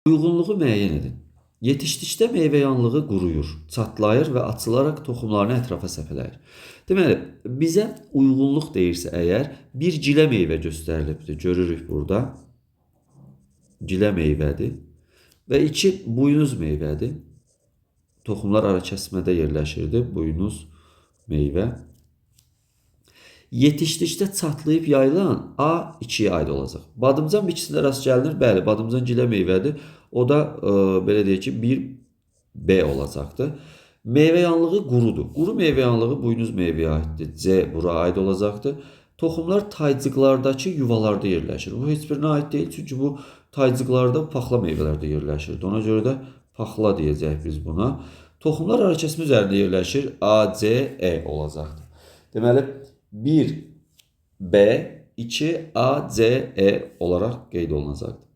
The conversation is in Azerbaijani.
Uyğunluğu müəyyən edin. Yetişdikdə meyvə yanlığı quruyur, çatlayır və açılaraq toxumlarını ətrafa səpələyir. Deməli, bizə uyğunluq deyirsə əgər, bir gilə meyvə göstərilibdir. Görürük burada. Gilə meyvədir. Və 2 buynuz meyvədir. Toxumlar ara kəsmədə yerləşirdi. Buynuz meyvə. Yetişdikdə çatlayıb yayılan A 2-yə aid olacaq. Badımcan bitkisində rast gəlinir. Bəli, badımcan gilə meyvədir. O da belə deyək ki, 1B olacaqdır. Meyvə yanlığı qurudur. Quru meyvə yanlığı buynuz meyvəyə aiddir. C bura aid olacaqdır. Toxumlar taycıqlardakı yuvalarda yerləşir. Bu heç birinə aid deyil. Çünki bu taycıqlarda paxla meyvələrdə yerləşirdi. Ona görə də paxla deyəcək biz buna. Toxumlar arakəsmə üzərində yerləşir. A, C, E olacaqdır. Deməli, 1B, 2A, C, E olaraq qeyd olunacaqdır.